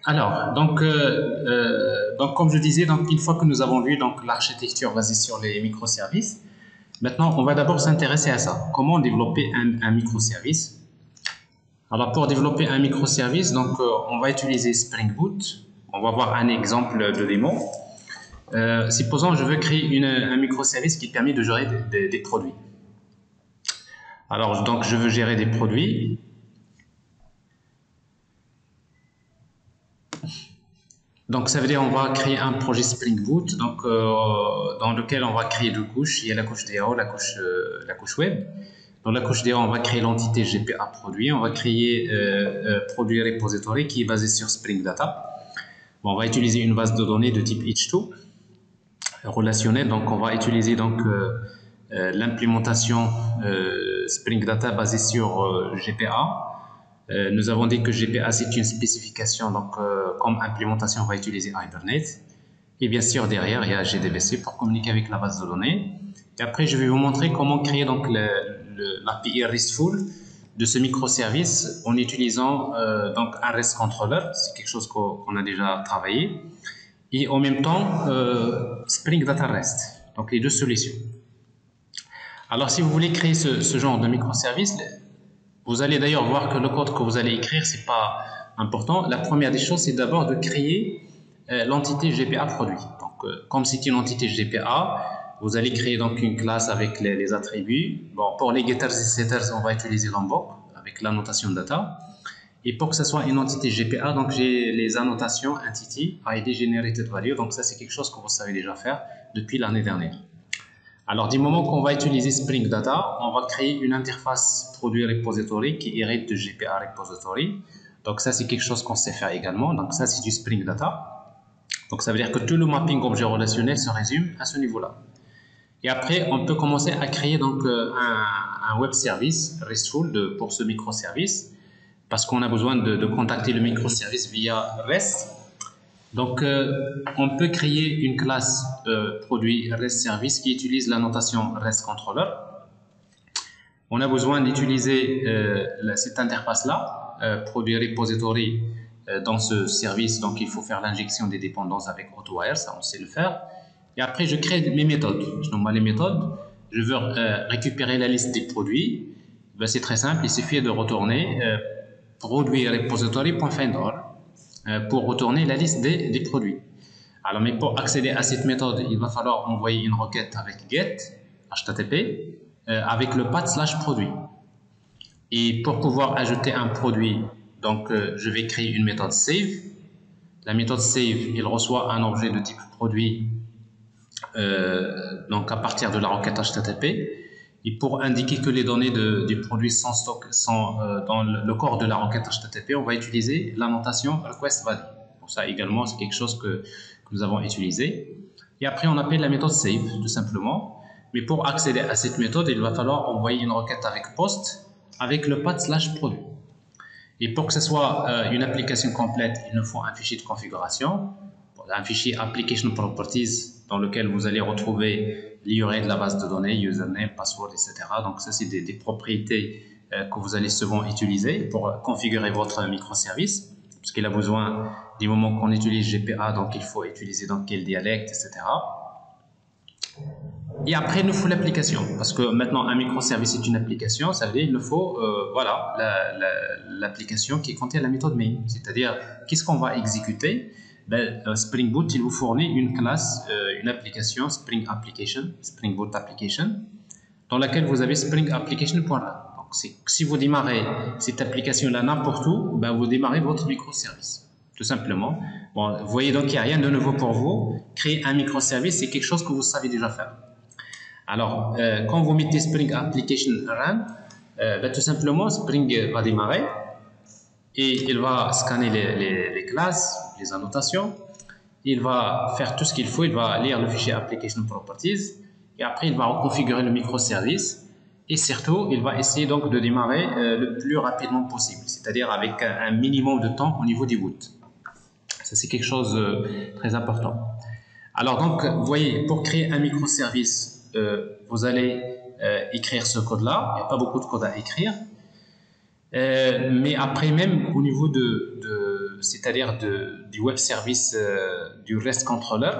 Donc, comme je disais, donc, une fois que nous avons vu donc, l'architecture basée sur les microservices, maintenant, on va d'abord s'intéresser à ça. Comment développer un microservice? Alors, pour développer un microservice, donc, on va utiliser Spring Boot. On va voir un exemple de démo. Supposons je veux créer un microservice qui permet de gérer des produits. Alors, donc, je veux gérer des produits. Donc, ça veut dire on va créer un projet Spring Boot donc, dans lequel on va créer deux couches. Il y a la couche DAO, la couche web. Dans la couche DAO, on va créer l'entité GPA produit. On va créer produit repository qui est basé sur Spring Data. Bon, on va utiliser une base de données de type H2 relationnelle. Donc, on va utiliser donc l'implémentation Spring Data basée sur GPA. Nous avons dit que GPA c'est une spécification, donc comme implémentation on va utiliser Hibernate et bien sûr derrière il y a JDBC pour communiquer avec la base de données. Et après je vais vous montrer comment créer donc l'API RESTful de ce microservice en utilisant donc un REST controller, c'est quelque chose qu'on a déjà travaillé, et en même temps Spring Data REST, donc les deux solutions. Alors si vous voulez créer ce genre de microservice, vous allez d'ailleurs voir que le code que vous allez écrire, c'est pas important. La première des choses, c'est d'abord de créer l'entité GPA produit. Donc, comme c'est une entité GPA, vous allez créer donc une classe avec les attributs. Bon, pour les getters et setters, on va utiliser Lombok avec l'annotation data. Et pour que ce soit une entité GPA, donc j'ai les annotations entity ID generated value. Donc ça, c'est quelque chose que vous savez déjà faire depuis l'année dernière. Alors, du moment qu'on va utiliser Spring Data, on va créer une interface produit repository qui hérite de GPA repository. Donc, ça, c'est quelque chose qu'on sait faire également. Donc, ça, c'est du Spring Data. Donc, ça veut dire que tout le mapping objet relationnel se résume à ce niveau-là. Et après, on peut commencer à créer donc un web service RESTful pour ce microservice parce qu'on a besoin de contacter le microservice via REST. Donc, on peut créer une classe produit REST service qui utilise la notation REST controller. On a besoin d'utiliser cette interface-là, produit repository dans ce service. Donc, il faut faire l'injection des dépendances avec AutoWire, ça on sait le faire. Et après, je crée mes méthodes. Je nomme les méthodes. Je veux récupérer la liste des produits. Ben, c'est très simple, il suffit de retourner produit repository.finder. Pour retourner la liste des produits. Alors, mais pour accéder à cette méthode, il va falloir envoyer une requête avec get, HTTP, avec le path /produit. Et pour pouvoir ajouter un produit, donc je vais créer une méthode save. La méthode save, il reçoit un objet de type produit, donc à partir de la requête HTTP. Et pour indiquer que les données du produit sont dans le corps de la requête HTTP, on va utiliser la notation request value. Pour ça également, c'est quelque chose que nous avons utilisé. Et après, on appelle la méthode save, tout simplement. Mais pour accéder à cette méthode, il va falloir envoyer une requête avec post, avec le path /produit. Et pour que ce soit une application complète, il nous faut un fichier de configuration, un fichier application properties dans lequel vous allez retrouver l'URL de la base de données, username, password, etc. Donc ça, c'est des propriétés que vous allez souvent utiliser pour configurer votre microservice, parce qu'il a besoin, du moment qu'on utilise GPA, donc il faut utiliser dans quel dialecte, etc. Et après, il nous faut l'application, parce que maintenant, un microservice est une application, ça veut dire qu'il nous faut voilà, l'application qui contient la méthode main, c'est-à-dire qu'est-ce qu'on va exécuter. Spring Boot, il vous fournit une classe, une application, Spring Boot Application, dans laquelle vous avez Spring Application.run. Donc, si vous démarrez cette application-là n'importe où, vous démarrez votre microservice, tout simplement. Bon, vous voyez donc qu'il n'y a rien de nouveau pour vous. Créer un microservice, c'est quelque chose que vous savez déjà faire. Alors, quand vous mettez Spring Application Run, tout simplement, Spring va démarrer. Et il va scanner les classes, les annotations, il va faire tout ce qu'il faut, il va lire le fichier Application Properties, et après il va reconfigurer le microservice, et surtout il va essayer donc de démarrer le plus rapidement possible, c'est-à-dire avec un minimum de temps au niveau du boot. Ça c'est quelque chose de très important. Alors donc, vous voyez, pour créer un microservice, vous allez écrire ce code-là, il n'y a pas beaucoup de code à écrire. Mais après, même au niveau de c'est-à-dire du web service du REST controller.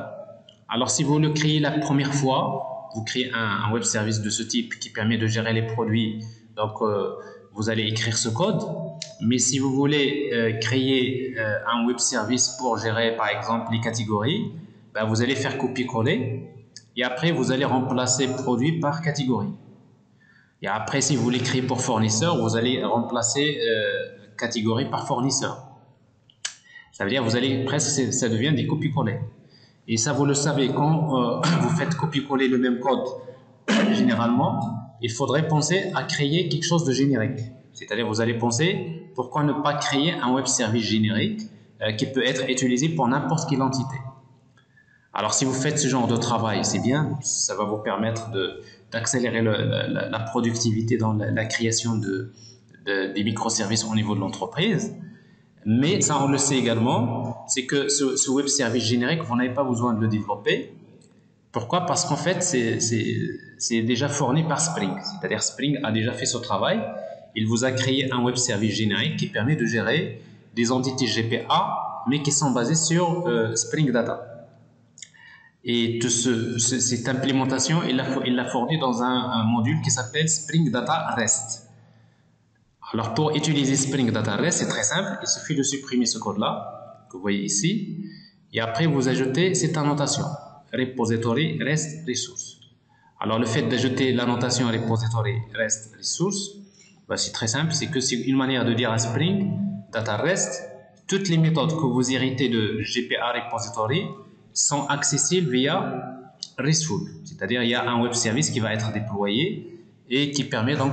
Alors, si vous le créez la première fois, vous créez un web service de ce type qui permet de gérer les produits. Donc, vous allez écrire ce code. Mais si vous voulez créer un web service pour gérer, par exemple, les catégories, ben, vous allez faire copier-coller. Et après, vous allez remplacer produit par catégorie. Et après, si vous voulez créer pour fournisseur, vous allez remplacer catégorie par fournisseur. Ça veut dire que vous allez presque, ça devient des copier-coller. Et ça, vous le savez, quand vous faites copier-coller le même code, généralement, il faudrait penser à créer quelque chose de générique. C'est-à-dire, vous allez penser, pourquoi ne pas créer un web service générique qui peut être utilisé pour n'importe quelle entité. Alors, si vous faites ce genre de travail, c'est bien, ça va vous permettre d'accélérer la productivité dans la création des microservices au niveau de l'entreprise. Mais ça, on le sait également, c'est que ce web service générique, vous n'avez pas besoin de le développer. Pourquoi? Parce qu'en fait, c'est déjà fourni par Spring. C'est-à-dire Spring a déjà fait ce travail. Il vous a créé un web service générique qui permet de gérer des entités GPA, mais qui sont basées sur Spring Data. Et cette implémentation, il l'a fourni dans un module qui s'appelle Spring Data REST. Alors, pour utiliser Spring Data REST, c'est très simple. Il suffit de supprimer ce code-là, que vous voyez ici. Et après, vous ajoutez cette annotation, repository REST resource. Alors, le fait d'ajouter l'annotation repository REST resource, ben, c'est très simple. C'est que c'est une manière de dire à Spring Data REST, toutes les méthodes que vous héritez de GPA repository sont accessibles via RESTful. C'est-à-dire, il y a un web service qui va être déployé et qui permet donc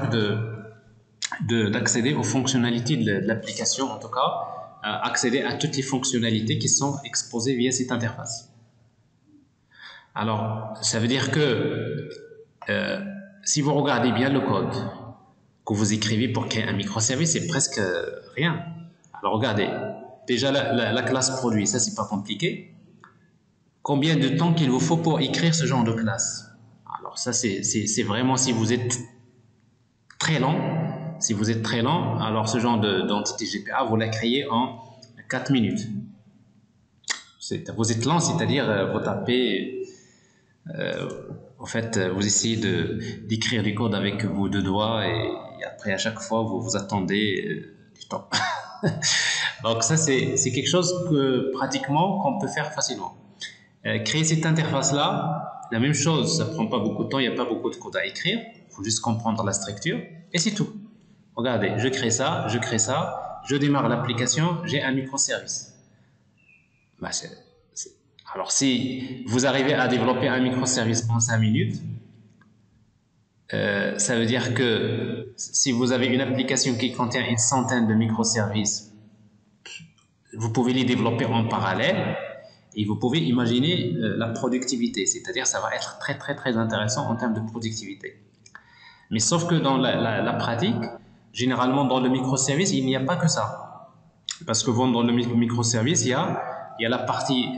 d'accéder aux fonctionnalités de l'application, en tout cas, accéder à toutes les fonctionnalités qui sont exposées via cette interface. Alors, ça veut dire que si vous regardez bien le code que vous écrivez pour créer un microservice, c'est presque rien. Alors, regardez, déjà la classe produit, ça, c'est pas compliqué. Combien de temps qu'il vous faut pour écrire ce genre de classe? Alors, ça, c'est vraiment si vous êtes très lent. Si vous êtes très lent, alors ce genre d'entité GPA, vous la créez en 4 minutes. Vous êtes lent, c'est-à-dire vous tapez, en fait, vous essayez d'écrire du code avec vos deux doigts et après, à chaque fois, vous attendez du temps. Donc ça, c'est quelque chose que pratiquement qu'on peut faire facilement. Créer cette interface-là, la même chose, ça ne prend pas beaucoup de temps, il n'y a pas beaucoup de code à écrire, il faut juste comprendre la structure et c'est tout. Regardez, je crée ça, je démarre l'application, j'ai un microservice. Ben alors, si vous arrivez à développer un microservice en 5 minutes, ça veut dire que si vous avez une application qui contient une centaine de microservices, vous pouvez les développer en parallèle et vous pouvez imaginer la productivité. C'est-à-dire ça va être très, très, très intéressant en termes de productivité. Mais sauf que dans la pratique, généralement, dans le microservice, il n'y a pas que ça. Parce que dans le microservice, il y a la partie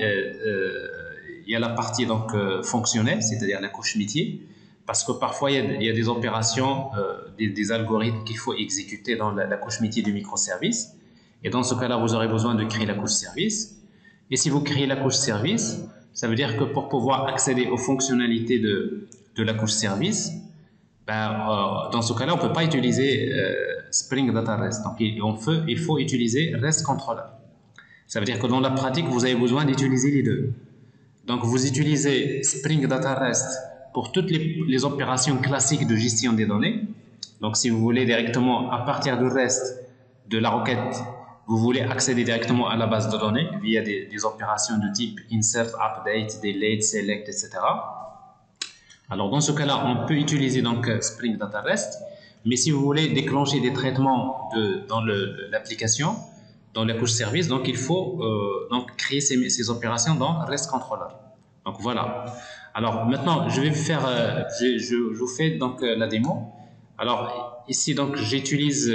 donc, fonctionnelle, c'est-à-dire la couche métier. Parce que parfois, il y a des opérations, des algorithmes qu'il faut exécuter dans la couche métier du microservice. Et dans ce cas-là, vous aurez besoin de créer la couche service. Et si vous créez la couche service, ça veut dire que pour pouvoir accéder aux fonctionnalités de la couche service, dans ce cas-là, on ne peut pas utiliser Spring Data REST. Donc, il faut utiliser REST Controller. Ça veut dire que dans la pratique, vous avez besoin d'utiliser les deux. Donc, vous utilisez Spring Data REST pour toutes les opérations classiques de gestion des données. Donc, si vous voulez directement, à partir du REST, de la requête, vous voulez accéder directement à la base de données via des opérations de type insert, update, delete, select, etc. Alors, dans ce cas-là, on peut utiliser donc Spring Data REST, mais si vous voulez déclencher des traitements dans l'application, dans la couche service, donc il faut donc créer ces opérations dans REST Controller. Donc voilà. Alors maintenant, je vais faire, je vous fais donc la démo. Alors ici donc j'utilise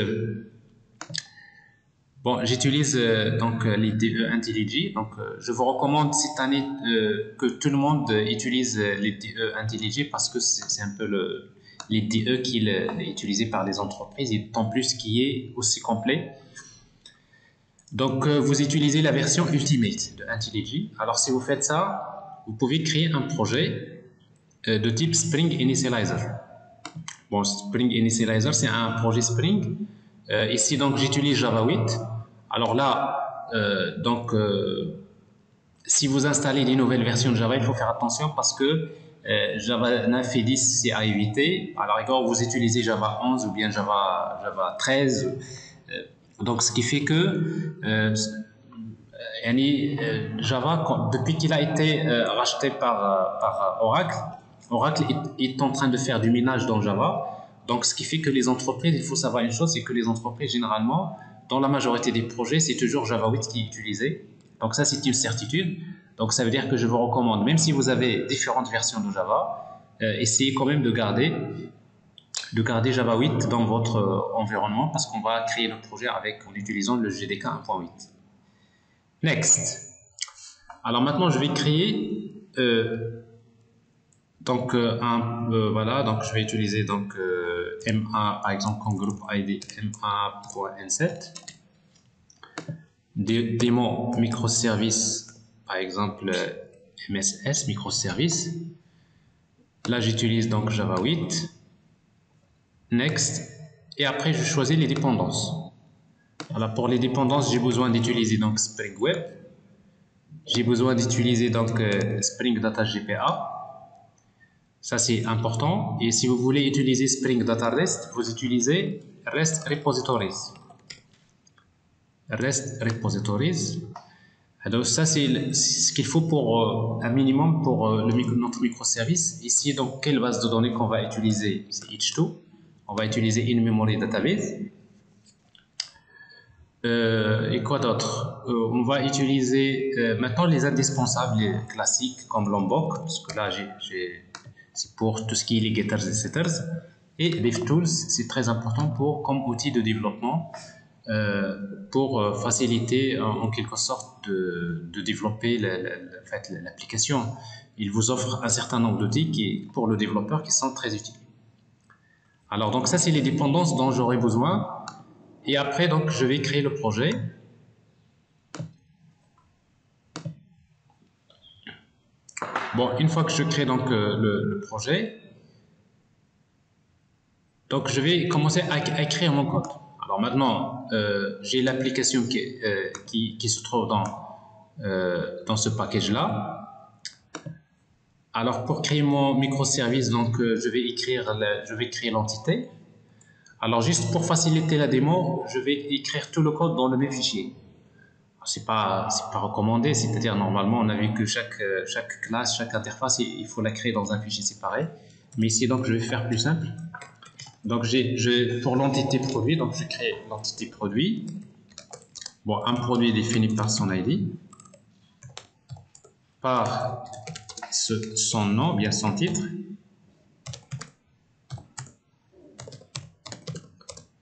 donc les DE IntelliJ. Donc je vous recommande cette année que tout le monde utilise les DE IntelliJ parce que c'est un peu les DE qui est utilisé par les entreprises et tant plus qui est aussi complet. Donc, vous utilisez la version Ultimate de IntelliJ. Alors, si vous faites ça, vous pouvez créer un projet de type Spring Initializer. Bon, Spring Initializer, c'est un projet Spring. Ici, donc, j'utilise Java 8. Alors là, si vous installez des nouvelles versions de Java, il faut faire attention parce que Java 9 et 10, c'est à éviter. À la rigueur, vous utilisez Java 11 ou bien Java 13. Donc, ce qui fait que Java, depuis qu'il a été racheté par Oracle, Oracle est en train de faire du minage dans Java. Donc, ce qui fait que les entreprises, il faut savoir une chose, c'est que les entreprises, généralement, dans la majorité des projets, c'est toujours Java 8 qui est utilisé. Donc, ça, c'est une certitude. Donc, ça veut dire que je vous recommande, même si vous avez différentes versions de Java, essayez quand même de garder Java 8 dans votre environnement parce qu'on va créer le projet en utilisant le JDK 1.8. Next. Alors maintenant, je vais créer voilà, donc je vais utiliser MA par exemple comme groupe ID MA.N7, démon microservice par exemple MSS microservice. Là, j'utilise donc Java 8. Next. Et après, je choisis les dépendances. Alors pour les dépendances, j'ai besoin d'utiliser donc Spring Web. J'ai besoin d'utiliser donc Spring Data GPA. Ça, c'est important. Et si vous voulez utiliser Spring Data REST, vous utilisez REST Repositories. REST Repositories. Alors, ça, c'est ce qu'il faut pour un minimum pour notre microservice. Ici, donc, quelle base de données qu'on va utiliser? C'est H2. On va utiliser In-Memory Database. Et quoi d'autre? On va utiliser maintenant les indispensables, les classiques comme Lombok, parce que là, c'est pour tout ce qui est les getters et setters. Et DevTools, c'est très important comme outil de développement pour faciliter en quelque sorte de développer l'application. Il vous offre un certain nombre d'outils pour le développeur qui sont très utiles. Alors, donc ça, c'est les dépendances dont j'aurai besoin. Et après, donc, je vais créer le projet. Bon, une fois que je crée donc le projet, donc je vais commencer à écrire mon code. Alors maintenant, j'ai l'application qui se trouve dans ce package-là. Alors pour créer mon microservice, donc je vais créer l'entité. Alors juste pour faciliter la démo, je vais écrire tout le code dans le même fichier. C'est pas recommandé, c'est-à-dire normalement on a vu que chaque classe, chaque interface, il faut la créer dans un fichier séparé. Mais ici donc je vais faire plus simple. Donc pour l'entité produit, donc je crée l'entité produit. Bon, un produit défini par son ID, par son nom, bien son titre,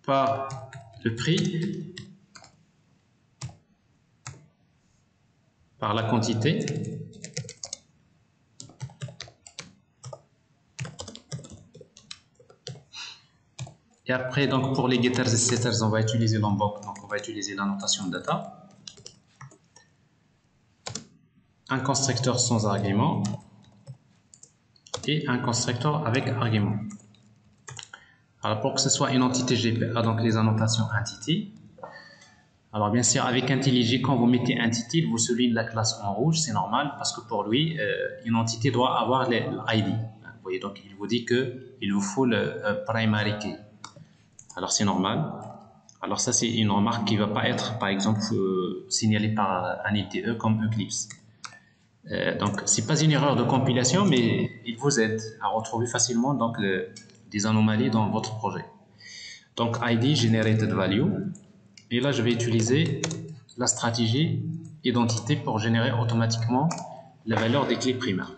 par le prix, par la quantité, et après donc pour les getters et setters, on va utiliser Lombok, donc on va utiliser la notation data, un constructeur sans argument et un constructeur avec argument. Alors pour que ce soit une entité GPA, donc les annotations entity. Alors bien sûr, avec IntelliJ, quand vous mettez entity, il vous souligne la classe en rouge, c'est normal parce que pour lui, une entité doit avoir l'ID. Vous voyez, donc il vous dit qu'il vous faut le primary key. Alors c'est normal. Alors ça, c'est une remarque qui ne va pas être, par exemple, signalée par un IDE comme Eclipse. Donc c'est pas une erreur de compilation, mais il vous aide à retrouver facilement donc des anomalies dans votre projet. Donc ID generated value. Et là, je vais utiliser la stratégie identité pour générer automatiquement la valeur des clés primaires.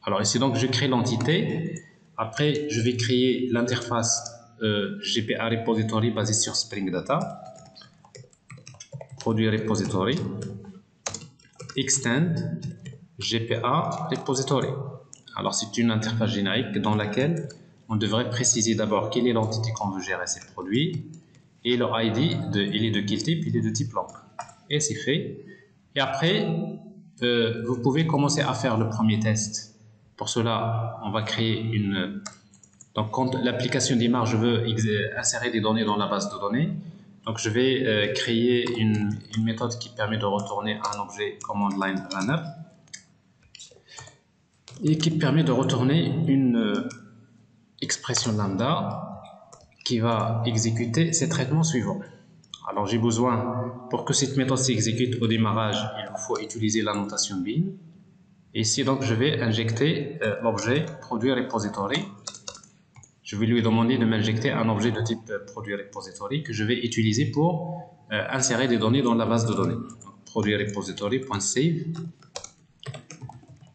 Alors ici, donc, je crée l'entité. Après, je vais créer l'interface GPA Repository basée sur Spring Data. Produit Repository. Extend GPA Repository. Alors, c'est une interface générique dans laquelle on devrait préciser d'abord quelle est l'entité qu'on veut gérer ces produits. Et le ID, il est de quel type? Il est de type long. Et c'est fait. Et après, vous pouvez commencer à faire le premier test. Pour cela, on va créer une... Donc, quand l'application démarre, je veux insérer des données dans la base de données. Donc, je vais créer une méthode qui permet de retourner un objet command line runner et qui permet de retourner une expression lambda qui va exécuter ces traitements suivants. Alors, j'ai besoin, pour que cette méthode s'exécute au démarrage, il vous faut utiliser la notation bin. Ici, donc, je vais injecter l'objet produit repository. Je vais lui demander de m'injecter un objet de type produit repository que je vais utiliser pour insérer des données dans la base de données. Donc, produit repository.save.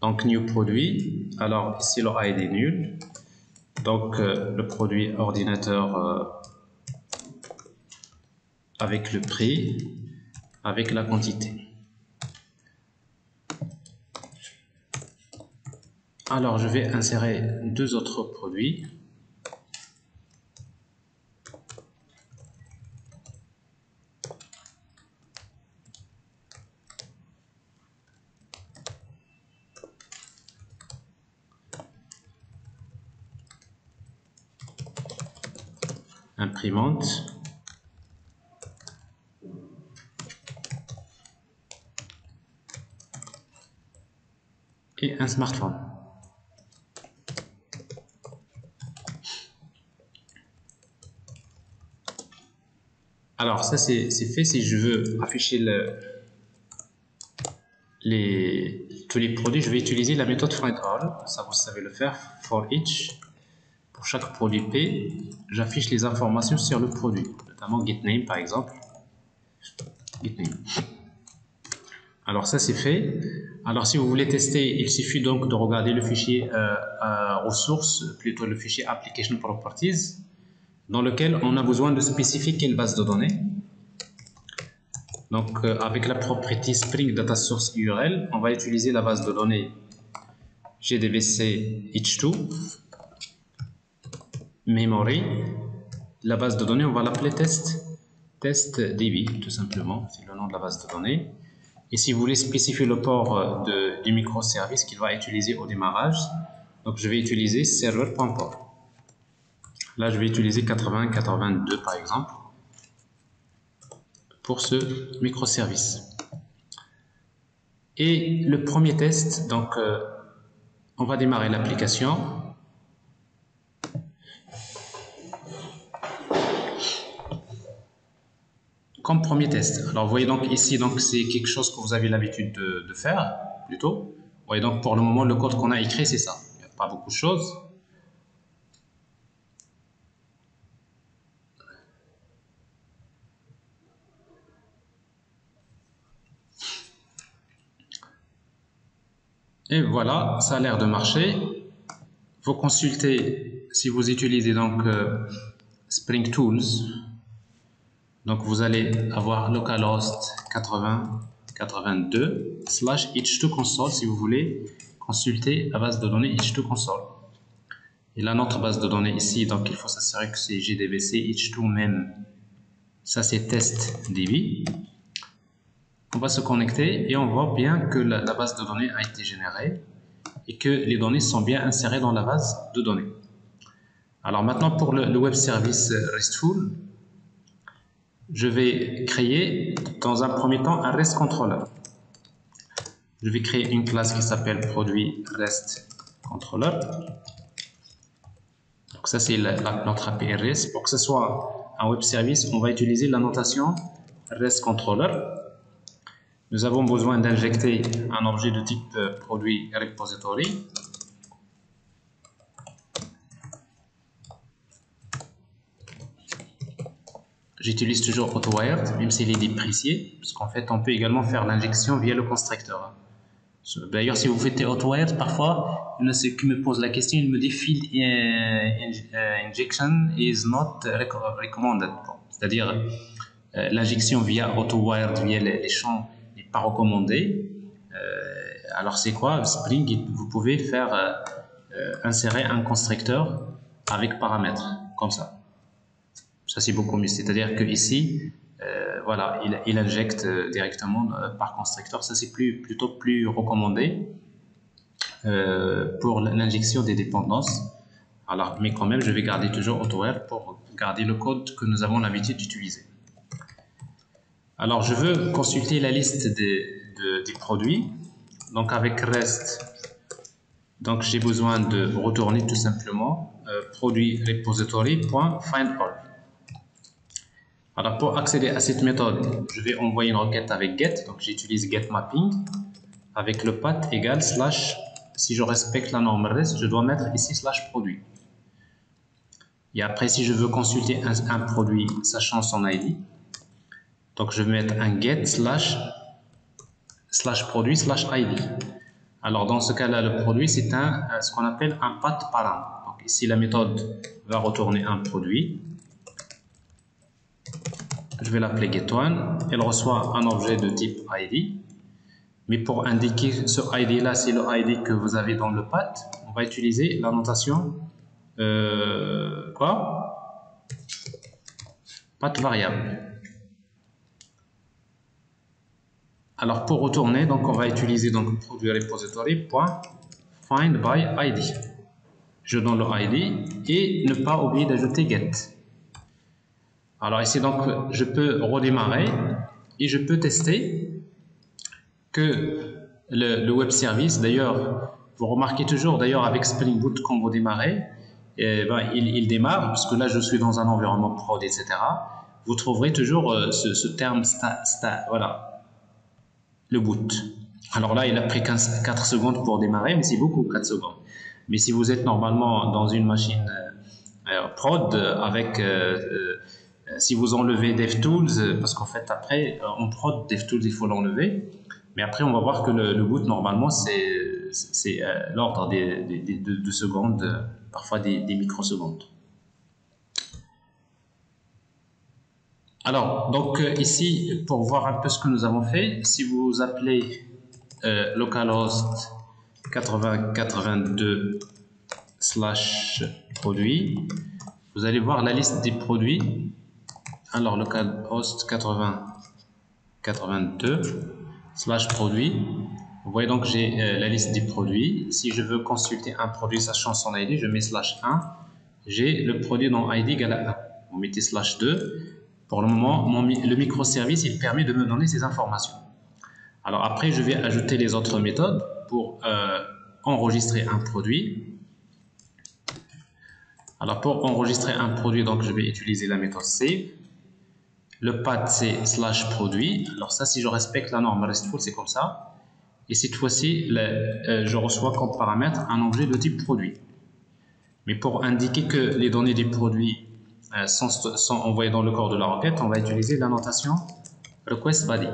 Donc, new produit. Alors, ici, le ID est nul. Donc, le produit ordinateur avec le prix, avec la quantité. Alors, je vais insérer deux autres produits. Imprimante. Et un smartphone. Alors ça c'est fait. Si je veux afficher tous les produits, je vais utiliser la méthode findAll. Ça vous savez le faire. For each, pour chaque produit P, j'affiche les informations sur le produit, notamment getName par exemple. GetName. Alors ça c'est fait. Alors si vous voulez tester, il suffit donc de regarder le fichier ressources, plutôt le fichier application properties, dans lequel on a besoin de spécifier quelle base de données. Donc avec la propriété Spring Data Source URL, on va utiliser la base de données GDBC H2 Memory. La base de données, on va l'appeler testDB, tout simplement, c'est le nom de la base de données. Et si vous voulez spécifier le port du microservice qu'il va utiliser au démarrage, donc je vais utiliser serveur.port. Là, je vais utiliser 8082 par exemple pour ce microservice. Et le premier test, donc on va démarrer l'application. Comme premier test. Alors, vous voyez donc ici, donc c'est quelque chose que vous avez l'habitude de faire, plutôt. Vous voyez donc pour le moment, le code qu'on a écrit, c'est ça. Il n'y a pas beaucoup de choses. Et voilà, ça a l'air de marcher. Vous consultez, si vous utilisez donc Spring Tools, donc vous allez avoir localhost 8082/h2 console si vous voulez consulter la base de données h2 console. Et là, notre base de données ici, donc il faut s'assurer que c'est GDBC H2 même. Ça, c'est testDB. On va se connecter et on voit bien que la base de données a été générée et que les données sont bien insérées dans la base de données. Alors maintenant, pour le web service RESTful, je vais créer dans un premier temps un REST controller. Je vais créer une classe qui s'appelle produit REST controller. Donc ça, c'est notre API REST. Pour que ce soit un web service, on va utiliser la notation REST controller. Nous avons besoin d'injecter un objet de type produit repository. J'utilise toujours AutoWired, même s'il est déprécié, parce qu'en fait, on peut également faire l'injection via le constructeur. D'ailleurs, si vous faites AutoWired, parfois, il y en a ceux qui me posent la question, il me dit field injection is not recommended. C'est-à-dire, l'injection via AutoWired, via les champs, n'est pas recommandée. Alors, c'est quoi Spring? Vous pouvez faire insérer un constructeur avec paramètres, comme ça. Ça, c'est beaucoup mieux. C'est-à-dire que ici, voilà, il injecte directement par constructeur. Ça, c'est plutôt plus recommandé pour l'injection des dépendances. Alors, mais quand même, je vais garder toujours AutoWare pour garder le code que nous avons l'habitude d'utiliser. Alors, je veux consulter la liste des produits. Donc, avec REST, donc j'ai besoin de retourner tout simplement produit repository.findAll. Alors, pour accéder à cette méthode, je vais envoyer une requête avec get. Donc, j'utilise getMapping avec le path égale slash. Si je respecte la norme REST, je dois mettre ici slash produit. Et après, si je veux consulter un produit sachant son ID, donc je vais mettre un get slash produit slash ID. Alors, dans ce cas-là, le produit, c'est ce qu'on appelle un path parent. Donc, ici, la méthode va retourner un produit. Je vais l'appeler get1. Elle reçoit un objet de type ID. Mais pour indiquer ce ID-là, c'est le ID que vous avez dans le path, on va utiliser la notation path variable. Alors, pour retourner, donc on va utiliser donc produit repository.findById. Je donne le ID et ne pas oublier d'ajouter get. Alors ici, donc, je peux redémarrer et je peux tester que le web service, d'ailleurs, vous remarquez toujours, d'ailleurs, avec Spring Boot, quand vous démarrez, il démarre, parce que là, je suis dans un environnement prod, etc. Vous trouverez toujours ce terme voilà, le boot. Alors là, il a pris 4 secondes pour démarrer, mais c'est beaucoup, 4 secondes. Mais si vous êtes normalement dans une machine prod, avec si vous enlevez DevTools, parce qu'en fait, après, en prod, DevTools, il faut l'enlever. Mais après, on va voir que le boot, normalement, c'est l'ordre de secondes, parfois des microsecondes. Alors, donc ici, pour voir un peu ce que nous avons fait, si vous appelez localhost 8082/produit, vous allez voir la liste des produits. Alors, localhost 8082/produit. Vous voyez donc j'ai la liste des produits. Si je veux consulter un produit sachant son ID, je mets /1. J'ai le produit dont ID égale à 1. Vous mettez /2. Pour le moment, le microservice, il permet de me donner ces informations. Alors après, je vais ajouter les autres méthodes pour enregistrer un produit. Alors pour enregistrer un produit, donc je vais utiliser la méthode save. Le path c'est /produit. Alors ça, si je respecte la norme RESTful, c'est comme ça. Et cette fois-ci, je reçois comme paramètre un objet de type produit. Mais pour indiquer que les données du produit sont envoyées dans le corps de la requête, on va utiliser la notation requestBody.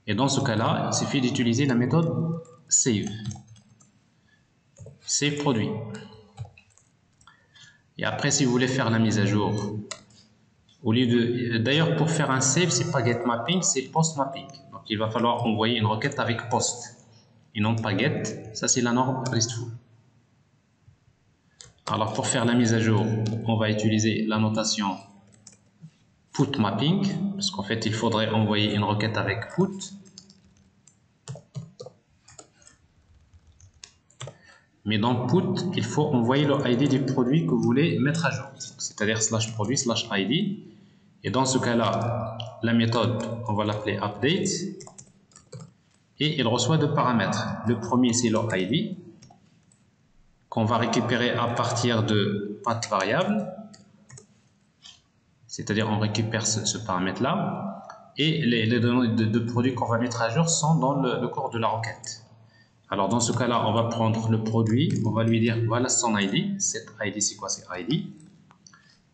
Et dans ce cas-là, il suffit d'utiliser la méthode save. Save produit. Et après, si vous voulez faire la mise à jour, au lieu de, d'ailleurs, pour faire un save, c'est pas getMapping, c'est postMapping. Donc, il va falloir envoyer une requête avec post et non pas get. Ça, c'est la norme RESTful. Alors, pour faire la mise à jour, on va utiliser la notation putMapping, parce qu'en fait, il faudrait envoyer une requête avec put. Mais dans put, il faut envoyer le ID du produit que vous voulez mettre à jour, c'est-à-dire /produit /ID. Et dans ce cas-là, la méthode, on va l'appeler update. Et il reçoit deux paramètres. Le premier, c'est le ID, qu'on va récupérer à partir de path variable. C'est-à-dire, on récupère ce paramètre-là. Et les données de produits qu'on va mettre à jour sont dans le corps de la requête. Alors, dans ce cas-là, on va prendre le produit, on va lui dire, voilà son ID. Cette ID, c'est quoi? C'est ID.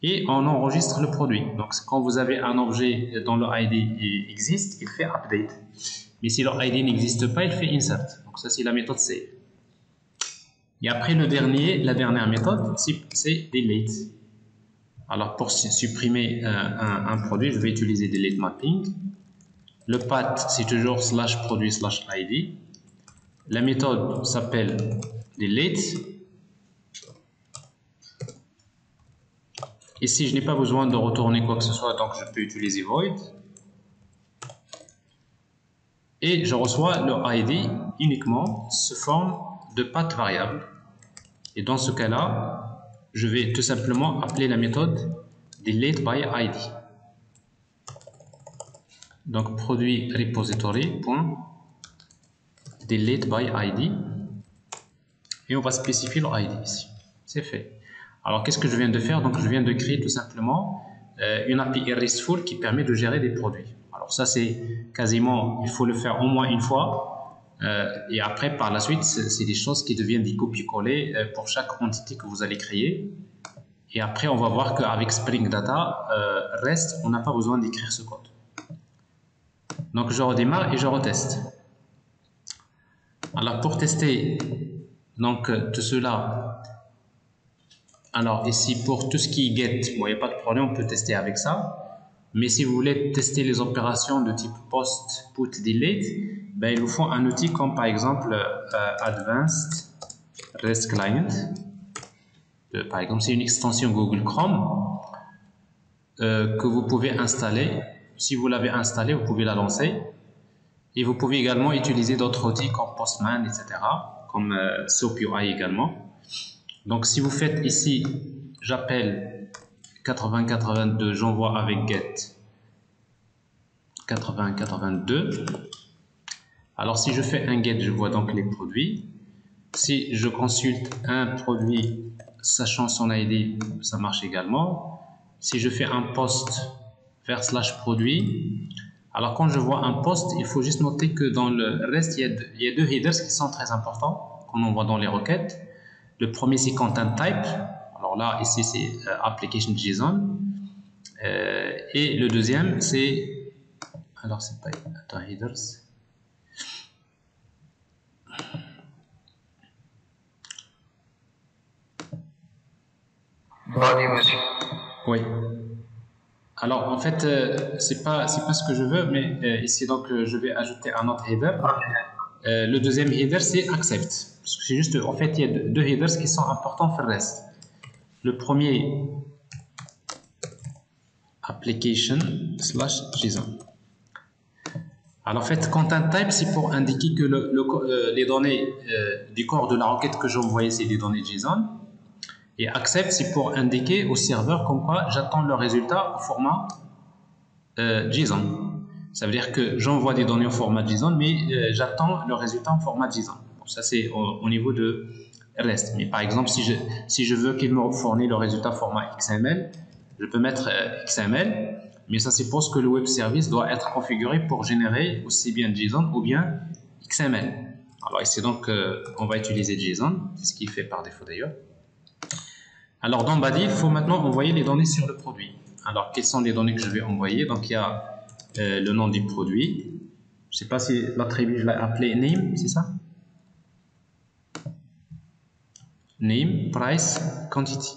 Et on enregistre le produit. Donc, quand vous avez un objet dont le ID existe, il fait update. Mais si le ID n'existe pas, il fait insert. Donc, ça, c'est la méthode save. Et après, la dernière méthode, c'est delete. Alors, pour supprimer un produit, je vais utiliser delete mapping. Le path, c'est toujours /produit /ID. La méthode s'appelle delete. Ici, je n'ai pas besoin de retourner quoi que ce soit, donc je peux utiliser void. Et je reçois le ID uniquement sous forme de path variable. Et dans ce cas-là, je vais tout simplement appeler la méthode delete by ID. Donc, produit repository.delete by ID. Et on va spécifier le ID ici. C'est fait. Alors, qu'est-ce que je viens de faire? Donc, je viens de créer tout simplement une API RESTful qui permet de gérer des produits. Alors, ça, c'est quasiment, il faut le faire au moins une fois. Et après, par la suite, c'est des choses qui deviennent des copier-coller pour chaque entité que vous allez créer. Et après, on va voir qu'avec Spring Data, REST, on n'a pas besoin d'écrire ce code. Donc, je redémarre et je reteste. Alors, pour tester donc, tout cela, alors ici, pour tout ce qui est get, bon, il n'y a pas de problème, on peut tester avec ça. Mais si vous voulez tester les opérations de type post, put, delete, ben, il vous faut un outil comme par exemple Advanced REST Client. Par exemple, c'est une extension Google Chrome que vous pouvez installer. Si vous l'avez installée, vous pouvez la lancer. Et vous pouvez également utiliser d'autres outils comme Postman, etc. Comme SoapUI également. Donc, si vous faites ici, j'appelle 8082, j'envoie avec get 8082. Alors, si je fais un get, je vois donc les produits. Si je consulte un produit, sachant son ID, ça marche également. Si je fais un post vers / produit, alors quand je vois un post, il faut juste noter que dans le reste, il y a deux headers qui sont très importants, qu'on envoie dans les requêtes. Le premier, c'est content type. Alors là, ici, c'est application JSON. Et le deuxième, c'est... Alors, c'est pas... Attends, headers. Body, monsieur. Oui. Alors, en fait, c'est pas ce que je veux, mais ici, donc, je vais ajouter un autre header. Le deuxième header, c'est accept. Parce que c'est juste, en fait, il y a deux headers qui sont importants pour le reste. Le premier, application/JSON. Alors, en fait, content type, c'est pour indiquer que les données du corps de la requête que j'ai envoyé, c'est des données JSON. Et accept, c'est pour indiquer au serveur comme quoi j'attends le résultat au format JSON. Ça veut dire que j'envoie des données au format JSON, mais j'attends le résultat en format JSON. Bon, ça, c'est au niveau de REST. Mais par exemple, si je veux qu'il me fournisse le résultat format XML, je peux mettre XML, mais ça suppose que le web service doit être configuré pour générer aussi bien JSON ou bien XML. Alors ici, donc, on va utiliser JSON, c'est ce qu'il fait par défaut d'ailleurs. Alors, dans Body, il faut maintenant envoyer les données sur le produit. Alors, quelles sont les données que je vais envoyer? Donc, il y a le nom du produit. Je ne sais pas si l'attribut, je l'ai appelé name, c'est ça? Name, price, quantity.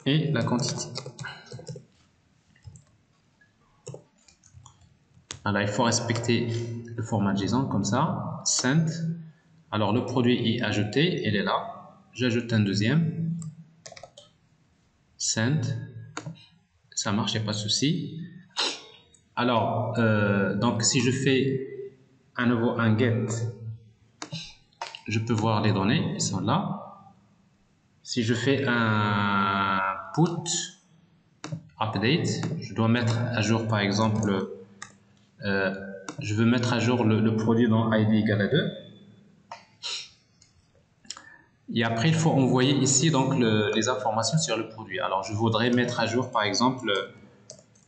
Et la quantité. Alors, il faut respecter le format JSON comme ça. Send. Alors, le produit est ajouté, il est là. J'ajoute un deuxième. Send. Ça marche, il n'y a pas de souci. Alors, donc, si je fais à nouveau un get, je peux voir les données, elles sont là. Si je fais un put update, je dois mettre à jour, par exemple, je veux mettre à jour le produit dans ID égale à 2. Et après, il faut envoyer ici donc les informations sur le produit. Alors, je voudrais mettre à jour, par exemple,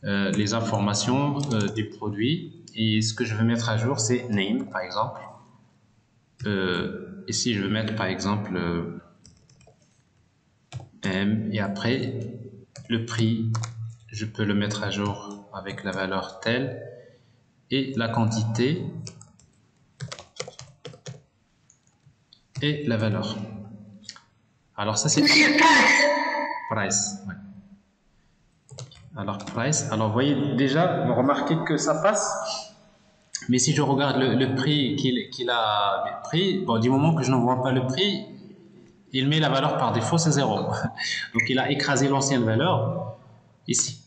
les informations du produit. Et ce que je veux mettre à jour, c'est name, par exemple. Ici, je veux mettre, par exemple, M. Et après, le prix, je peux le mettre à jour avec la valeur telle. Et la quantité et la valeur. Alors ça c'est price. Ouais. Alors price. Alors vous voyez déjà, vous remarquez que ça passe. Mais si je regarde le prix qu'il a pris, bon, du moment que je n'envoie pas le prix, il met la valeur par défaut, c'est 0. Donc il a écrasé l'ancienne valeur ici.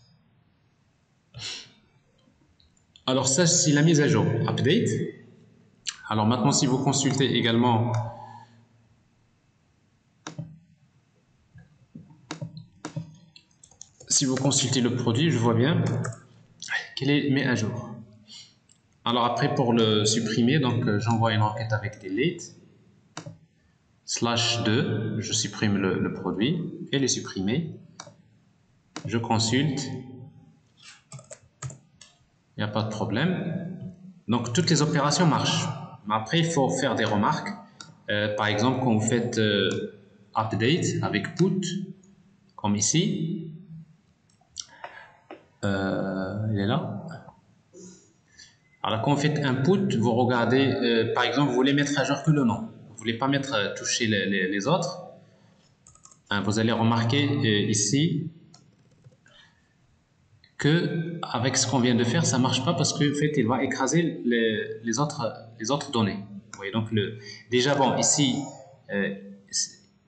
Alors ça, c'est la mise à jour, update. Alors maintenant, si vous consultez également le produit, je vois bien qu'il est mis à jour. Alors après, pour le supprimer, donc j'envoie une requête avec delete /2, je supprime le produit et le supprimer. Je consulte, il n'y a pas de problème. Donc toutes les opérations marchent. Mais après, il faut faire des remarques. Par exemple, quand vous faites update avec put, comme ici, il est là. Alors quand vous faites un put, vous regardez, par exemple, vous voulez mettre à jour que le nom. Vous ne voulez pas toucher les autres. Hein, vous allez remarquer ici que avec ce qu'on vient de faire, ça marche pas parce que en fait, il va écraser les autres données. Vous voyez, donc déjà bon ici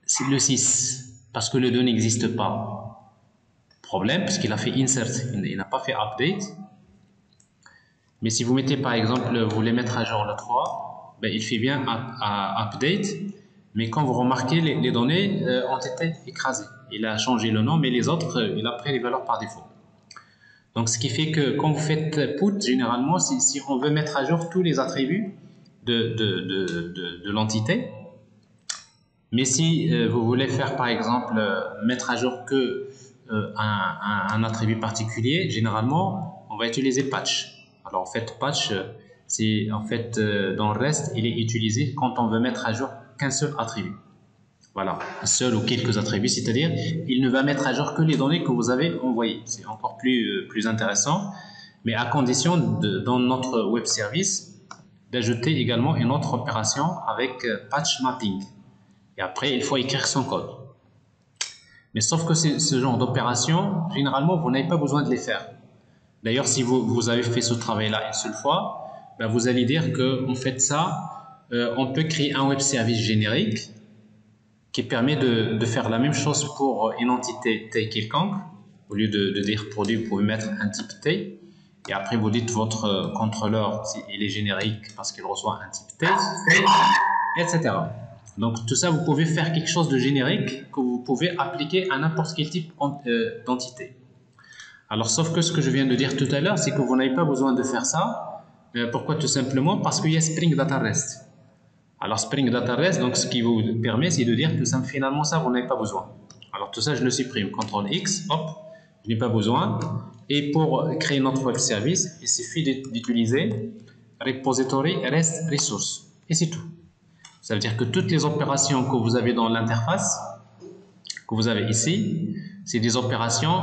c'est le 6 parce que le 2 n'existe pas. Problème parce qu'il a fait insert, il n'a pas fait update. Mais si vous mettez par exemple, vous voulez mettre à jour le 3, ben, il fait bien update, mais quand vous remarquez les données ont été écrasées. Il a changé le nom, mais les autres, il a pris les valeurs par défaut. Donc, ce qui fait que quand vous faites put, généralement, si on veut mettre à jour tous les attributs de l'entité, mais si vous voulez faire, par exemple, mettre à jour que un attribut particulier, généralement, on va utiliser patch. Alors, en fait, patch, c'est en fait, dans le reste, il est utilisé quand on veut mettre à jour qu'un seul attribut. Voilà, un seul ou quelques attributs, c'est-à-dire il ne va mettre à jour que les données que vous avez envoyées. C'est encore plus intéressant, mais à condition, dans notre web service, d'ajouter également une autre opération avec patch mapping. Et après, il faut écrire son code. Mais sauf que ce genre d'opération, généralement, vous n'avez pas besoin de les faire. D'ailleurs, si vous avez fait ce travail-là une seule fois, ben vous allez dire que en fait ça, on peut créer un web service générique qui permet de faire la même chose pour une entité T quelconque. Au lieu de dire produit, vous pouvez mettre un type T. Et après, vous dites votre contrôleur, il est générique parce qu'il reçoit un type T, etc. Donc, tout ça, vous pouvez faire quelque chose de générique que vous pouvez appliquer à n'importe quel type d'entité. Alors, sauf que ce que je viens de dire tout à l'heure, c'est que vous n'avez pas besoin de faire ça. Pourquoi? Tout simplement parce qu'il y a Spring Data REST. Alors, Spring Data REST, donc ce qui vous permet, c'est de dire que ça, finalement, ça, vous n'avez pas besoin. Alors, tout ça, je le supprime. CTRL X, hop, je n'ai pas besoin. Et pour créer notre web service, il suffit d'utiliser repository REST resource. Et c'est tout. Ça veut dire que toutes les opérations que vous avez dans l'interface, que vous avez ici, c'est des opérations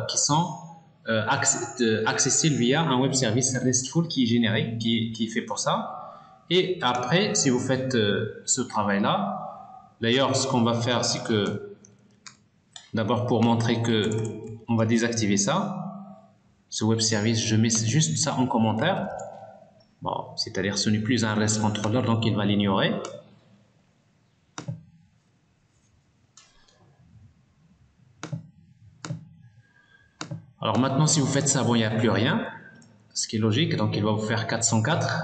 qui sont accessibles via un web service RESTful qui est générique, qui est fait pour ça. Et après, si vous faites ce travail-là, d'ailleurs, ce qu'on va faire, c'est que, d'abord pour montrer que on va désactiver ça, ce web service, je mets juste ça en commentaire. Bon, c'est-à-dire ce n'est plus un REST controller, donc il va l'ignorer. Alors maintenant, si vous faites ça, bon, il n'y a plus rien, ce qui est logique, donc il va vous faire 404.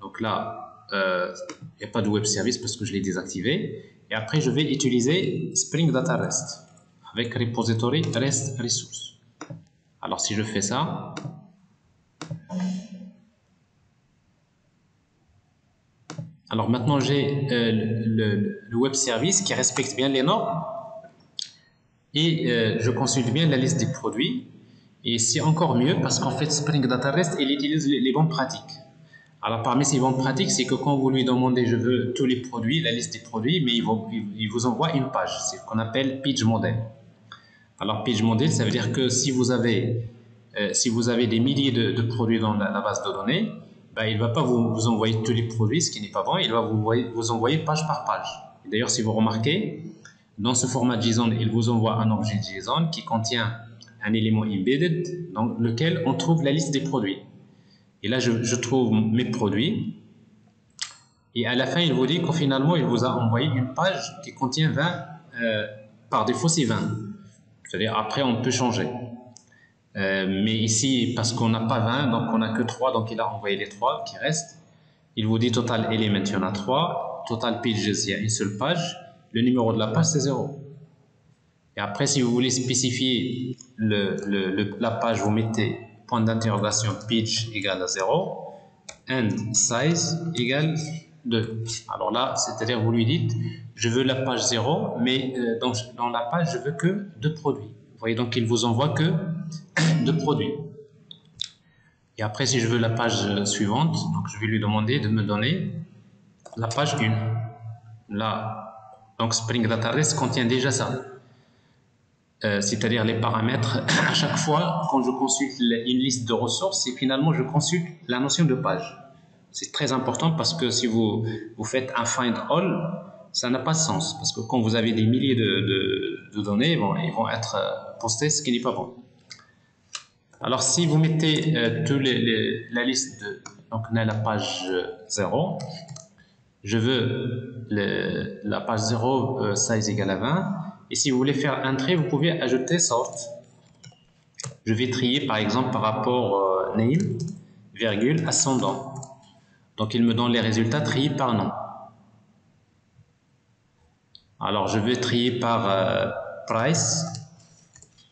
Donc là, il n'y a pas de web service parce que je l'ai désactivé. Et après, je vais utiliser Spring Data REST avec repository REST resource. Alors si je fais ça, alors maintenant j'ai le web service qui respecte bien les normes et je consulte bien la liste des produits. Et c'est encore mieux parce qu'en fait Spring Data REST, il utilise les bonnes pratiques. Alors parmi ces bonnes pratiques, c'est que quand vous lui demandez je veux tous les produits, la liste des produits, mais il vous envoie une page, c'est ce qu'on appelle page model. Alors page model, ça veut dire que si vous avez des milliers de produits dans la base de données, ben, il ne va pas vous envoyer tous les produits, ce qui n'est pas bon, il va vous envoyer page par page. D'ailleurs, si vous remarquez, dans ce format JSON, il vous envoie un objet JSON qui contient un élément embedded dans lequel on trouve la liste des produits. Et là, je trouve mes produits. Et à la fin, il vous dit qu'au finalement, il vous a envoyé une page qui contient 20. Par défaut, c'est 20. C'est-à-dire, après, on peut changer. Mais ici, parce qu'on n'a pas 20, donc on n'a que 3, donc il a envoyé les 3 qui restent. Il vous dit total element, il y en a 3. Total pages, il y a une seule page. Le numéro de la page, c'est 0. Et après, si vous voulez spécifier la page, vous mettez point d'interrogation page égale à 0, and size égale 2. Alors là, c'est-à-dire vous lui dites, je veux la page 0, mais dans la page, je veux que 2 produits. Vous voyez, donc il vous envoie que 2 produits. Et après, si je veux la page suivante, donc je vais lui demander de me donner la page 1. Là, donc Spring Data REST contient déjà ça. C'est-à-dire les paramètres. À chaque fois, quand je consulte une liste de ressources, et finalement, je consulte la notion de page. C'est très important parce que si vous faites un find all, ça n'a pas de sens. Parce que quand vous avez des milliers de données, bon, ils vont être postés, ce qui n'est pas bon. Alors, si vous mettez la liste donc on a la page 0, je veux la page 0 size égale à 20. Et si vous voulez faire un trait, vous pouvez ajouter sort. Je vais trier par exemple par rapport name, virgule, ascendant. Donc il me donne les résultats triés par nom. Alors je vais trier par price,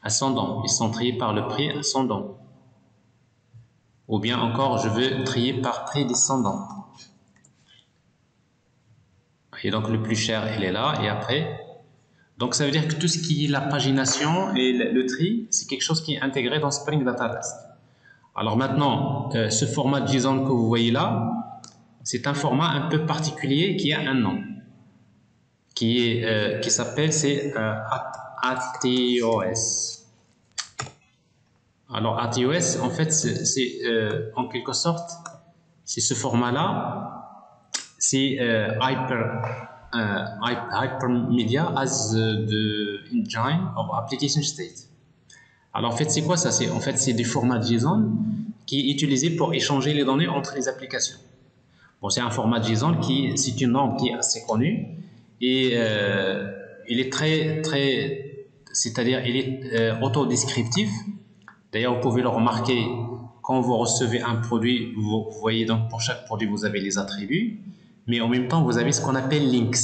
ascendant. Ils sont triés par le prix ascendant. Ou bien encore, je veux trier par prix descendant. Et donc le plus cher, il est là. Et après, donc ça veut dire que tout ce qui est la pagination et le tri, c'est quelque chose qui est intégré dans Spring Data REST. Alors maintenant, ce format JSON que vous voyez là, c'est un format un peu particulier qui a un nom, qui s'appelle ATOS. Alors ATOS, en fait, c'est en quelque sorte, c'est ce format-là, c'est Hypermedia as the engine of application state. Alors en fait, c'est quoi ça? En fait, c'est des formats JSON qui est utilisé pour échanger les données entre les applications. Bon, c'est un format JSON c'est une norme qui est assez connue et il est c'est-à-dire il est autodescriptif. D'ailleurs, vous pouvez le remarquer quand vous recevez un produit, vous voyez donc pour chaque produit vous avez les attributs, mais en même temps vous avez ce qu'on appelle links.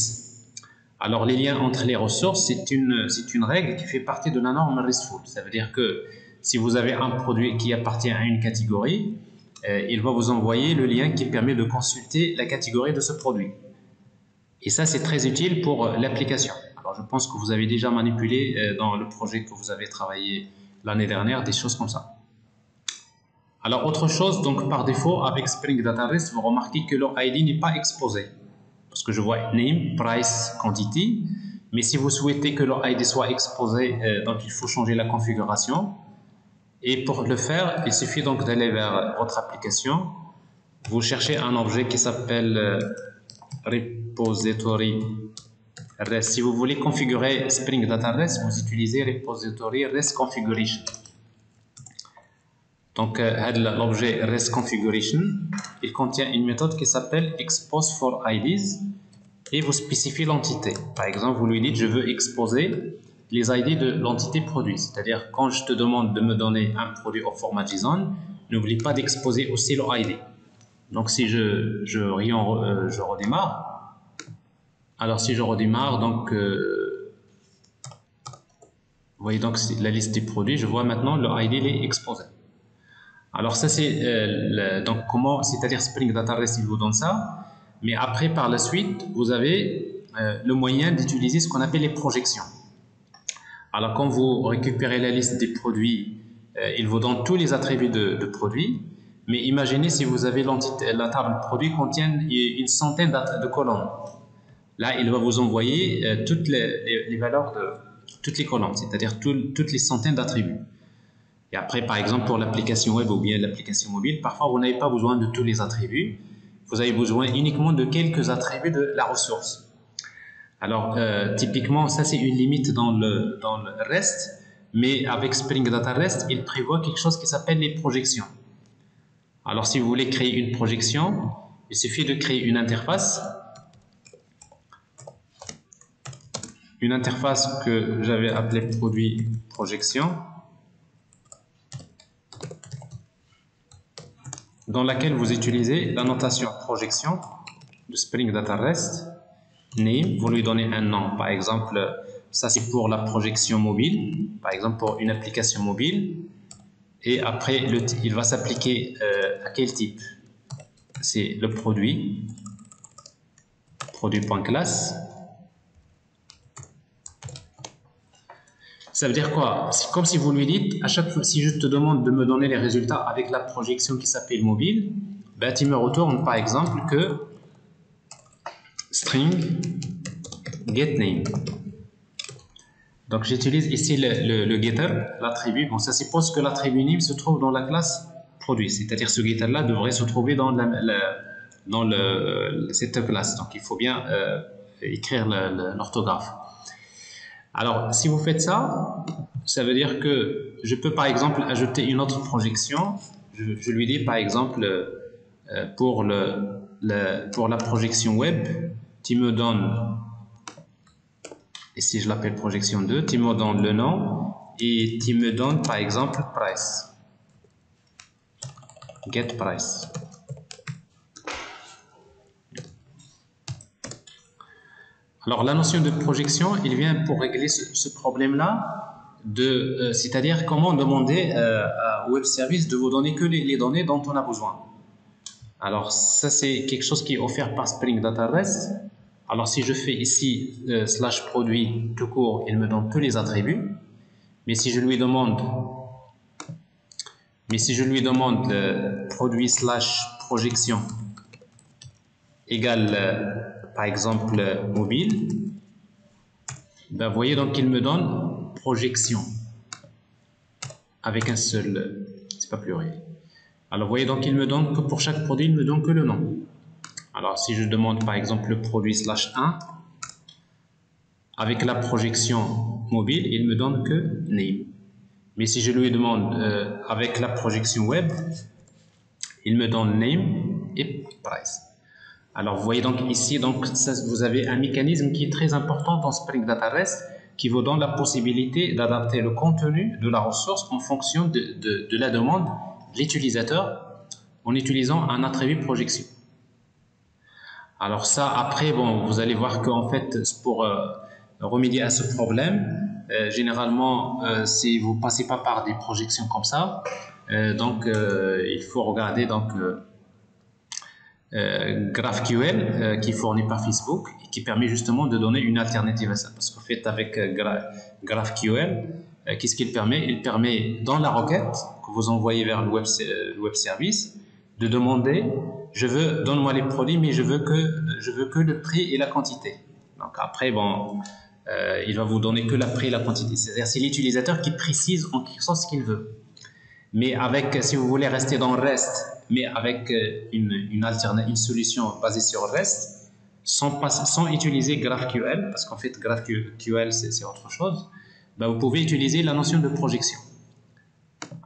Alors les liens entre les ressources, c'est une règle qui fait partie de la norme RESTful. Ça veut dire que si vous avez un produit qui appartient à une catégorie, il va vous envoyer le lien qui permet de consulter la catégorie de ce produit. Et ça, c'est très utile pour l'application. Alors, je pense que vous avez déjà manipulé dans le projet que vous avez travaillé l'année dernière, des choses comme ça. Alors, autre chose, donc par défaut, avec Spring Data REST, vous remarquez que leur ID n'est pas exposé. Parce que je vois name, price, quantity. Mais si vous souhaitez que leur ID soit exposé, donc il faut changer la configuration. Et pour le faire, il suffit donc d'aller vers votre application. Vous cherchez un objet qui s'appelle repository REST. Si vous voulez configurer Spring Data REST, vous utilisez repository REST configuration. Donc, l'objet REST configuration, il contient une méthode qui s'appelle expose for IDs et vous spécifiez l'entité. Par exemple, vous lui dites je veux exposer les ID de l'entité produit. C'est-à-dire, quand je te demande de me donner un produit au format JSON, n'oublie pas d'exposer aussi le ID. Donc, si je redémarre, alors si je redémarre, donc, vous voyez donc la liste des produits, je vois maintenant le ID il est exposé. Alors, ça c'est donc comment, c'est-à-dire Spring Data REST, il vous donne ça, mais après, par la suite, vous avez le moyen d'utiliser ce qu'on appelle les projections. Alors, quand vous récupérez la liste des produits, il vous donne tous les attributs de produits. Mais imaginez si vous avez la table produit contient une centaine de colonnes. Là, il va vous envoyer toutes les valeurs de toutes les colonnes, c'est-à-dire toutes les centaines d'attributs. Et après, par exemple, pour l'application web ou bien l'application mobile, parfois vous n'avez pas besoin de tous les attributs. Vous avez besoin uniquement de quelques attributs de la ressource. Alors, typiquement, ça c'est une limite dans le REST, mais avec Spring Data REST, il prévoit quelque chose qui s'appelle les projections. Alors, si vous voulez créer une projection, il suffit de créer une interface. Une interface que j'avais appelée produit projection, dans laquelle vous utilisez la notation projection de Spring Data REST. Name, vous lui donnez un nom. Par exemple, ça c'est pour la projection mobile, par exemple pour une application mobile. Et après, il va s'appliquer à quel type? C'est le produit.class. Ça veut dire quoi? C'est comme si vous lui dites, à chaque fois, si je te demande de me donner les résultats avec la projection qui s'appelle mobile, ben, tu me retournes par exemple que string getName. Donc j'utilise ici le getter, l'attribut. Bon, ça suppose que l'attribut name se trouve dans la classe produit, c'est-à-dire ce getter là devrait se trouver dans cette classe. Donc il faut bien écrire l'orthographe. Alors si vous faites ça, ça veut dire que je peux par exemple ajouter une autre projection. Je lui dis par exemple pour la projection web, tu me donnes, et si je l'appelle projection 2, tu me donnes le nom et tu me donnes par exemple price. Get price. Alors la notion de projection, il vient pour régler ce problème-là, c'est-à-dire comment demander à Web Service de vous donner que les données dont on a besoin. Alors ça c'est quelque chose qui est offert par Spring Data REST. Alors si je fais ici slash produit tout court, il me donne tous les attributs. Mais si je lui demande produit slash projection égale par exemple mobile, ben vous voyez donc il me donne projection avec un seul, c'est pas pluriel. Alors vous voyez donc il me donne que pour chaque produit il me donne que le nom. Alors si je demande par exemple le produit slash 1 avec la projection mobile, il me donne que name. Mais si je lui demande avec la projection web, il me donne name et price. Alors vous voyez donc ici, donc, ça, vous avez un mécanisme qui est très important dans Spring Data REST qui vous donne la possibilité d'adapter le contenu de la ressource en fonction de la demande de l'utilisateur en utilisant un attribut projection. Alors ça, après, bon, vous allez voir qu'en fait, pour remédier à ce problème, généralement, si vous ne passez pas par des projections comme ça, donc il faut regarder donc GraphQL qui est fourni par Facebook et qui permet justement de donner une alternative à ça. Parce qu'en fait, avec GraphQL, qu'est-ce qu'il permet? Il permet dans la requête que vous envoyez vers le web service de demander, donne-moi les produits, mais je veux que le prix et la quantité. Donc après, bon, il va vous donner que le prix et la quantité. C'est-à-dire c'est l'utilisateur qui précise en quelque sorte ce qu'il veut. Mais avec, si vous voulez rester dans REST, mais avec une solution basée sur REST, sans utiliser GraphQL, parce qu'en fait GraphQL c'est autre chose, ben vous pouvez utiliser la notion de projection.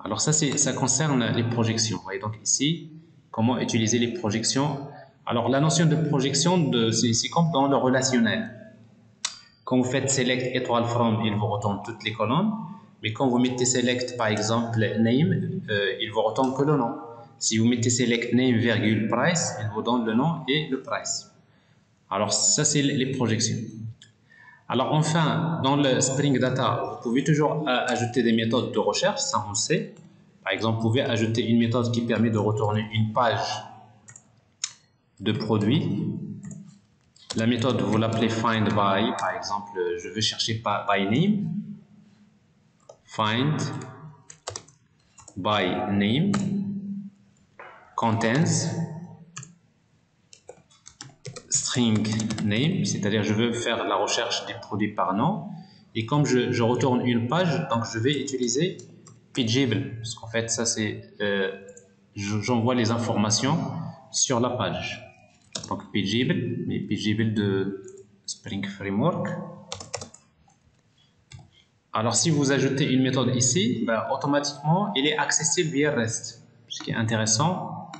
Alors ça concerne les projections. Vous voyez donc ici, comment utiliser les projections. Alors la notion de projection, c'est comme dans le relationnel. Quand vous faites select étoile from, il vous retourne toutes les colonnes. Mais quand vous mettez select par exemple name, il vous retourne que le nom. Si vous mettez select name virgule price, il vous donne le nom et le price. Alors ça c'est les projections. Alors enfin, dans le Spring Data, vous pouvez toujours ajouter des méthodes de recherche, ça on sait. Par exemple, vous pouvez ajouter une méthode qui permet de retourner une page de produit. La méthode, vous l'appelez find by, par exemple, je veux chercher by name. Find by name contains string name, c'est-à-dire je veux faire la recherche des produits par nom. Et comme je retourne une page, donc je vais utiliser pageable, parce qu'en fait, ça c'est, j'envoie les informations sur la page. Donc pageable, mais pageable de Spring Framework. Alors si vous ajoutez une méthode ici, ben, automatiquement, il est accessible via REST. Ce qui est intéressant,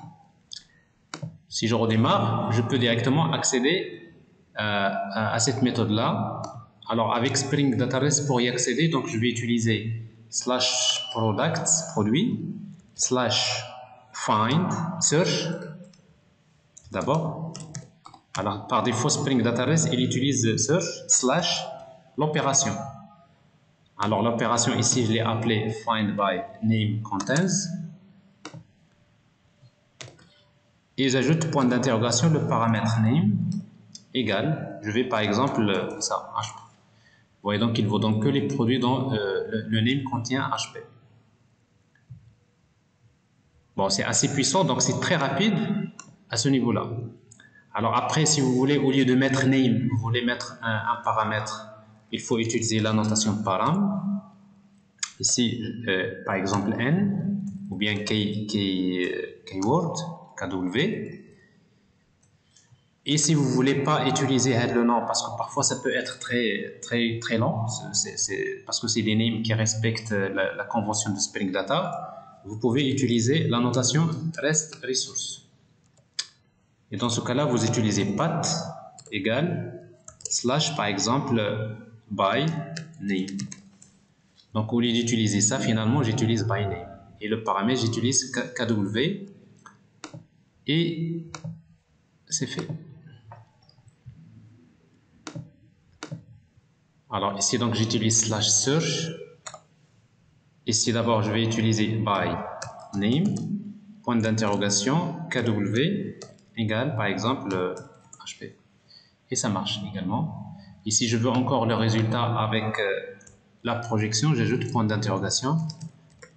Si je redémarre, je peux directement accéder à cette méthode-là. Alors, avec Spring Data REST, pour y accéder, donc je vais utiliser /products, produit, /find, search, d'abord. Alors, par défaut, Spring Data REST, il utilise search / l'opération. Alors, l'opération ici, je l'ai appelée find by name contains. Et j'ajoute point d'interrogation le paramètre name égal. Je vais par exemple ça, HP. Vous voyez donc qu'il vaut donc que les produits dont le name contient HP. Bon, c'est assez puissant, donc c'est très rapide à ce niveau-là. Alors après, si vous voulez, au lieu de mettre name, vous voulez mettre un paramètre, il faut utiliser la notation param. Ici, par exemple, n, ou bien keyword, KW. Et si vous ne voulez pas utiliser le nom, parce que parfois ça peut être très long, parce que c'est des names qui respectent la convention de Spring Data, vous pouvez utiliser la notation REST Resource. Et dans ce cas-là, vous utilisez path égale / par exemple by name. Donc au lieu d'utiliser ça, finalement j'utilise by name. Et le paramètre, j'utilise KW. Et c'est fait. Alors ici donc j'utilise /search. Ici d'abord je vais utiliser by name, point d'interrogation, KW égale par exemple HP. Et ça marche également. Ici je veux encore le résultat avec la projection, j'ajoute point d'interrogation,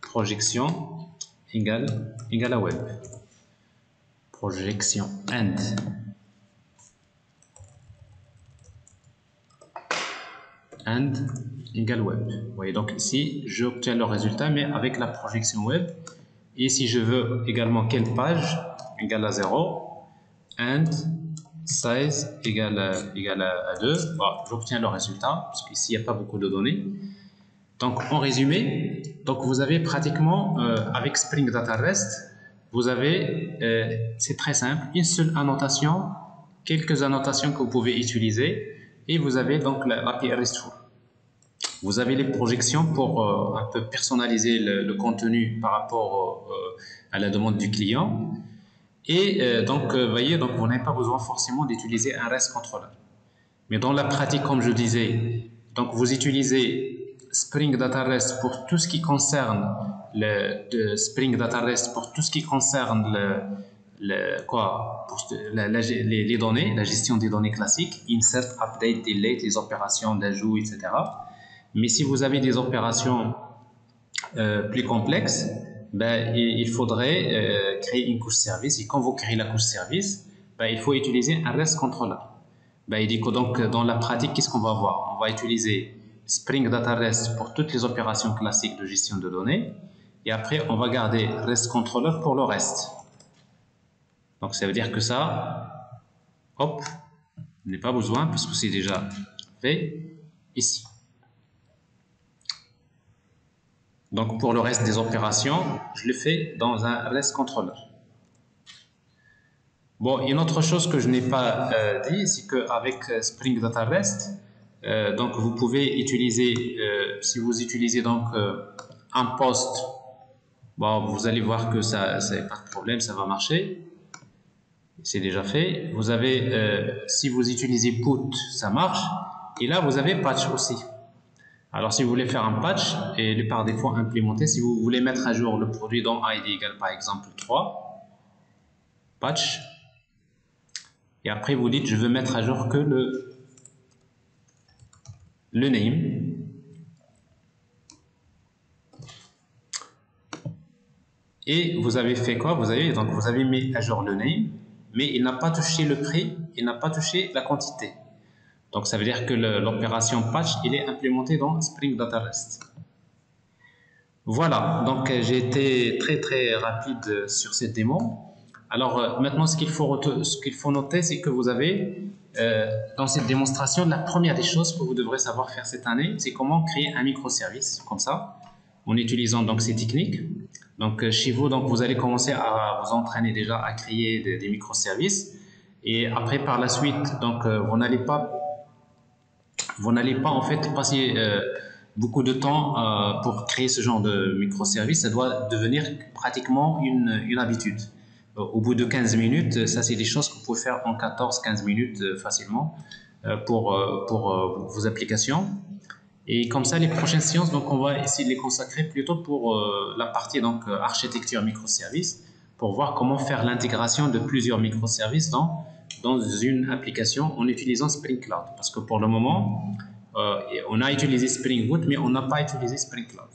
projection égale à web. Projection end. And égale web. Vous voyez donc ici, j'obtiens le résultat, mais avec la projection web. Et si je veux également quelle page égale à 0, and size égale à 2, bon, j'obtiens le résultat, parce qu'ici, il n'y a pas beaucoup de données. Donc, en résumé, donc vous avez pratiquement, avec Spring Data REST, vous avez, c'est très simple, une seule annotation, quelques annotations que vous pouvez utiliser, et vous avez donc l'API RESTful. Vous avez les projections pour un peu personnaliser le contenu par rapport à la demande du client. Et donc, voyez, donc vous n'avez pas besoin forcément d'utiliser un REST controller. Mais dans la pratique, comme je disais, donc vous utilisez Spring Data REST pour tout ce qui concerne Spring Data REST pour tout ce qui concerne les données, la gestion des données classiques, insert, update, delete, les opérations d'ajout, etc. Mais si vous avez des opérations plus complexes, ben, il faudrait créer une couche service. Et quand vous créez la couche service, ben, il faut utiliser un REST controller. Ben, il dit que donc dans la pratique, qu'est-ce qu'on va voir? On va utiliser Spring Data REST pour toutes les opérations classiques de gestion de données. Et après, on va garder REST controller pour le reste. Donc ça veut dire que ça, hop, on n'a pas besoin parce que c'est déjà fait ici. Donc pour le reste des opérations, je le fais dans un REST controller. Bon, une autre chose que je n'ai pas dit, c'est qu'avec Spring Data REST, donc vous pouvez utiliser, si vous utilisez donc un post, bon, vous allez voir que ça, pas de problème, ça va marcher. C'est déjà fait. Vous avez, si vous utilisez put, ça marche. Et là, vous avez patch aussi. Alors, si vous voulez faire un patch, et il est par défaut implémenté, si vous voulez mettre à jour le produit dont ID égale par exemple 3, patch, et après vous dites je veux mettre à jour que le name, et vous avez fait quoi? Vous avez mis à jour le name, mais il n'a pas touché le prix, il n'a pas touché la quantité. Donc ça veut dire que l'opération patch, il est implémenté dans Spring Data REST. Voilà, donc j'ai été très rapide sur cette démo. Alors maintenant, ce qu'il faut noter, c'est que vous avez dans cette démonstration, la première des choses que vous devrez savoir faire cette année, c'est comment créer un microservice comme ça, en utilisant donc ces techniques. Donc, chez vous, donc, vous allez commencer à vous entraîner déjà à créer des microservices. Et après, par la suite, donc, vous n'allez pas en fait passer beaucoup de temps pour créer ce genre de microservice. Ça doit devenir pratiquement une habitude. Au bout de 15 minutes, ça c'est des choses que vous pouvez faire en 14-15 minutes facilement pour vos applications. Et comme ça, les prochaines séances, donc on va essayer de les consacrer plutôt pour la partie donc architecture microservices, pour voir comment faire l'intégration de plusieurs microservices dans une application en utilisant Spring Cloud. Parce que pour le moment, on a utilisé Spring Boot, mais on n'a pas utilisé Spring Cloud.